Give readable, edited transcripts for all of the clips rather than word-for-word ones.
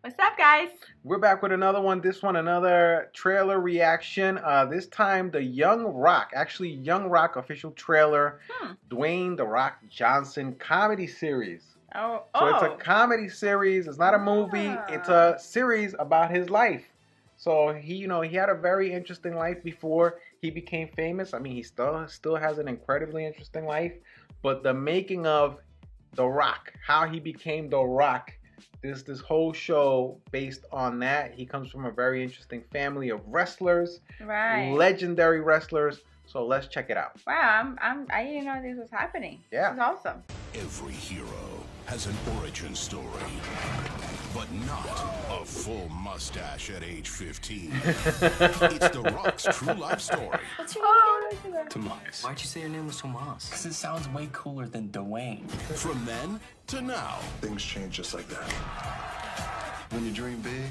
What's up, guys? We're back with another one. This one, another trailer reaction. This time, the Young Rock official trailer, Dwayne "The Rock" Johnson comedy series. So it's a comedy series. It's not a movie. It's a series about his life. So he had a very interesting life before he became famous. I mean, he still has an incredibly interesting life. But the making of The Rock, how he became The Rock. This whole show based on that. He comes from a very interesting family of wrestlers, legendary wrestlers. So let's check it out. Wow, I didn't know this was happening. Yeah, this is awesome. Every hero has an origin story, but not a full mustache at age 15. It's The Rock's true life story. What's your name again? Tomas. Why'd you say your name was Tomas? Because it sounds way cooler than Dwayne. From then to now. Things change just like that. When you dream big,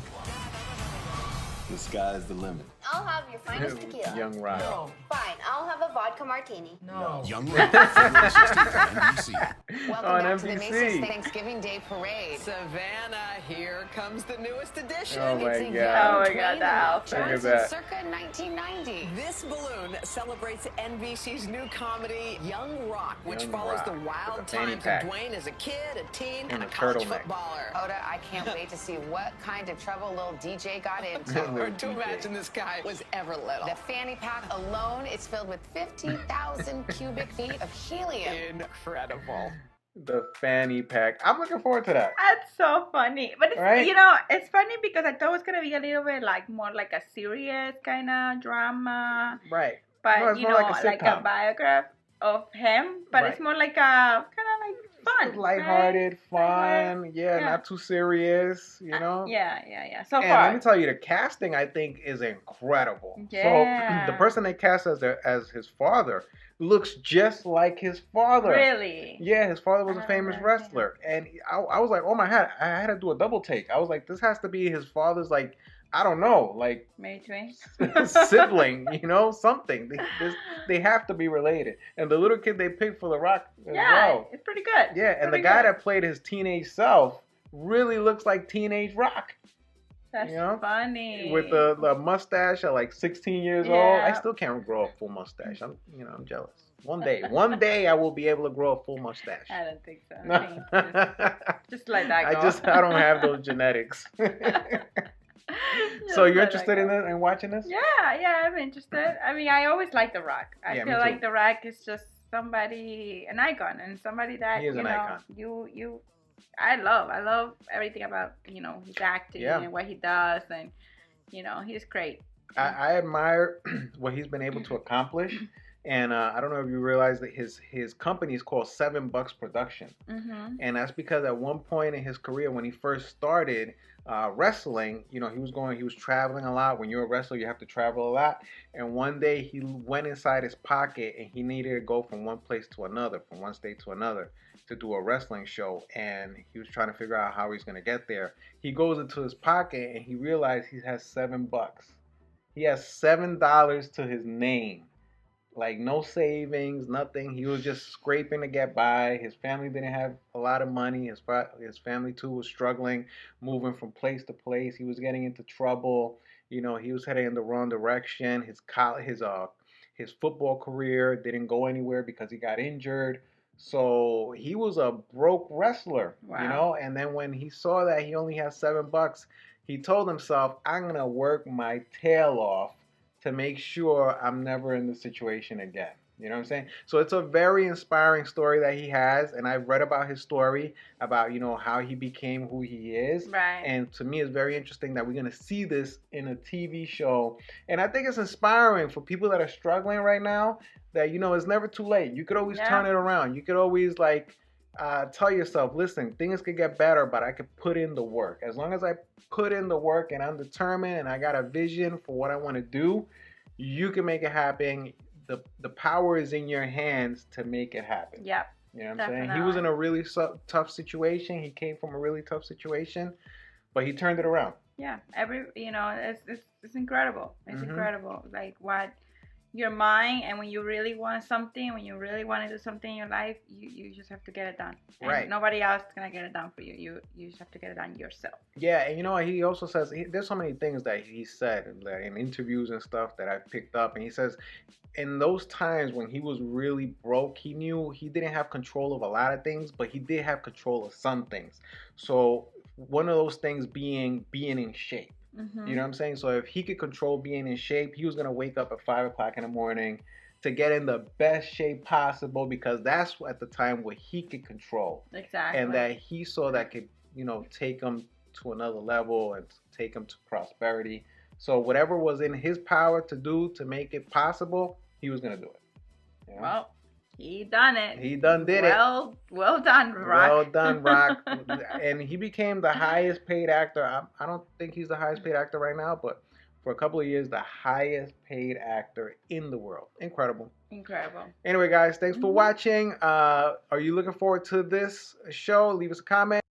the sky's the limit. I'll have your finest tequila. Young Rock. No. Fine, I'll have a vodka martini. No. Young Rock, February 16th on NBC. Welcome On back to the NBC. Macy's Thanksgiving Day Parade. Savannah, here comes the newest edition. Oh my It's a God. young Oh my Dwayne God, The that Rock outfit. Look at Johnson that. circa 1990. This balloon celebrates NBC's new comedy, Young Rock, which Young follows Rock the with wild a fanny times pack. of Dwayne as a kid, a teen, And and a a college turtleneck. footballer. Oda, I can't wait to see what kind of trouble little DJ got into. Hard to imagine this guy was ever little. The fanny pack alone is filled with 50,000 cubic feet of helium. Incredible. The fanny pack. I'm looking forward to that. That's so funny. But it's, Right? it's funny because I thought it was gonna be a little bit more like a serious kind of drama. Right. But No, it's more like a like a sitcom. biography of him. But it's Right. more like a kind of like fun, Lighthearted, fun. Lighthearted. Yeah, Yeah. not too serious. Yeah. So And far. let me tell you, the casting I think is incredible. Yeah. So the person they cast as his father looks just like his father. Really? Yeah, his father was a famous Okay. wrestler, and I was like, oh my God, I had to do a double take. I was like, this has to be his father's, like, I don't know, like Maybe twins. sibling, something. They have to be related. And the little kid they picked for The Rock as well. It's pretty good. Yeah, and the Pretty guy good. that played his teenage self really looks like teenage Rock. That's funny. With the mustache at like 16 years old. I Yeah. still can't grow a full mustache. I'm jealous. One day I will be able to grow a full mustache. I don't think so. I think just let that go. I don't have those genetics. So you're interested in it and watching this? Yeah, I'm interested. I mean, I always like The Rock. I Yeah, me feel like too. The Rock is just an icon, and somebody that He is an icon. I love everything about his acting and what he does, and he's great. I admire what he's been able to accomplish. And I don't know if you realize that his company is called $7 Production. Mm-hmm. And that's because at one point in his career, when he first started wrestling, he was traveling a lot. When you're a wrestler, you have to travel a lot. And one day he went inside his pocket and he needed to go from one place to another, from one state to another, to do a wrestling show. And he was trying to figure out how he's going to get there. He goes into his pocket and he realized he has $7. He has $7 to his name. Like no savings, nothing. He was just scraping to get by. His family didn't have a lot of money. His family too was struggling, moving from place to place. He was getting into trouble. He was heading in the wrong direction. His football career didn't go anywhere because he got injured. So he was a broke wrestler. Wow. And then when he saw that he only had $7, he told himself, "I'm gonna work my tail off to make sure I'm never in this situation again." You know what I'm saying? So it's a very inspiring story that he has, and I've read about his story, about how he became who he is. Right. And to me, it's very interesting that we're gonna see this in a TV show, and I think it's inspiring for people that are struggling right now. That it's never too late. You could always turn it around. You could always tell yourself, listen, things could get better, but I could put in the work. As long as I put in the work and I'm determined and I got a vision for what I want to do, you can make it happen. The power is in your hands to make it happen. Yep. You know what I'm saying? He was in a really tough situation. He came from a really tough situation, but he turned it around. Yeah. It's incredible. It's incredible. Like what your mind, and when you really want something, when you really want to do something in your life, you just have to get it done. And right. Nobody else is gonna get it done for you. You just have to get it done yourself. Yeah, and you know, he also says there's so many things that he said in interviews and stuff that I've picked up, and he says in those times when he was really broke, he knew he didn't have control of a lot of things, but he did have control of some things. So one of those things being in shape. Mm-hmm. You know what I'm saying? So if he could control being in shape, he was gonna wake up at 5 o'clock in the morning to get in the best shape possible, because that's at the time what he could control. Exactly. And that he saw that could, take him to another level and take him to prosperity. So whatever was in his power to do to make it possible, he was gonna do it. You know? Well, he done it. He done did it. Well done, Rock. Well done, Rock. And he became the highest paid actor. I don't think he's the highest paid actor right now, but for a couple of years, the highest paid actor in the world. Incredible. Anyway, guys, thanks for watching. Are you looking forward to this show? Leave us a comment.